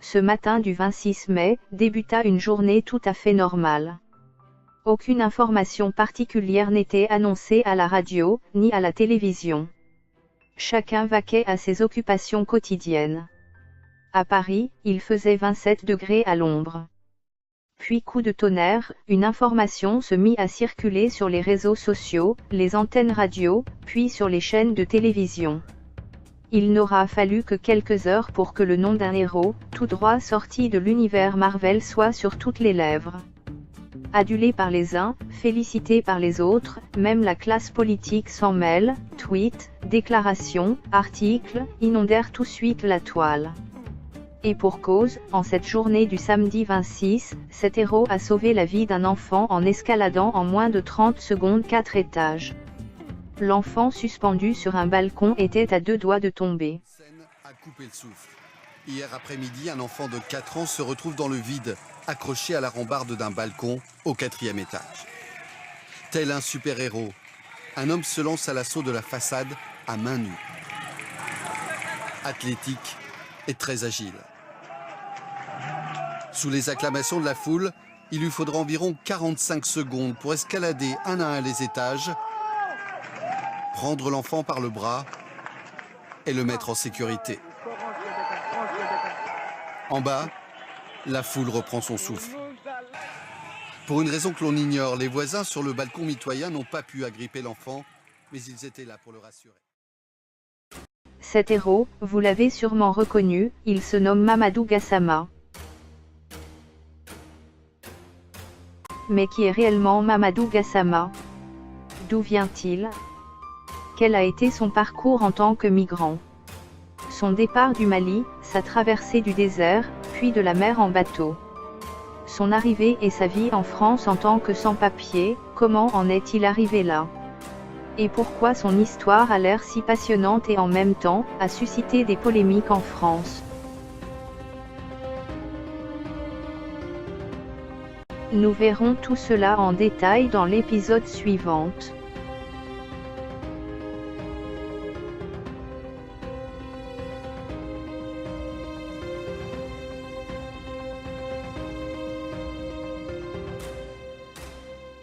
Ce matin du 26 mai, débuta une journée tout à fait normale. Aucune information particulière n'était annoncée à la radio, ni à la télévision. Chacun vaquait à ses occupations quotidiennes. À Paris, il faisait 27 degrés à l'ombre. Puis coup de tonnerre, une information se mit à circuler sur les réseaux sociaux, les antennes radio, puis sur les chaînes de télévision. Il n'aura fallu que quelques heures pour que le nom d'un héros, tout droit sorti de l'univers Marvel, soit sur toutes les lèvres. Adulé par les uns, félicité par les autres, même la classe politique s'en mêle, tweets, déclarations, articles, inondèrent tout de suite la toile. Et pour cause, en cette journée du samedi 26, cet héros a sauvé la vie d'un enfant en escaladant en moins de 30 secondes 4 étages. L'enfant suspendu sur un balcon était à 2 doigts de tomber. Scène a coupé le souffle. Hier après-midi, un enfant de 4 ans se retrouve dans le vide, accroché à la rambarde d'un balcon au 4e étage. Tel un super-héros, un homme se lance à l'assaut de la façade à main nue. Athlétique et très agile. Sous les acclamations de la foule, il lui faudra environ 45 secondes pour escalader un à un les étages, prendre l'enfant par le bras et le mettre en sécurité. En bas, la foule reprend son souffle. Pour une raison que l'on ignore, les voisins sur le balcon mitoyen n'ont pas pu agripper l'enfant, mais ils étaient là pour le rassurer. Cet héros, vous l'avez sûrement reconnu, il se nomme Mamadou Gassama. Mais qui est réellement Mamadou Gassama? D'où vient-il? Quel a été son parcours en tant que migrant? Son départ du Mali, sa traversée du désert, puis de la mer en bateau. Son arrivée et sa vie en France en tant que sans-papier, comment en est-il arrivé là? Et pourquoi son histoire a l'air si passionnante et en même temps, a suscité des polémiques en France? Nous verrons tout cela en détail dans l'épisode suivant.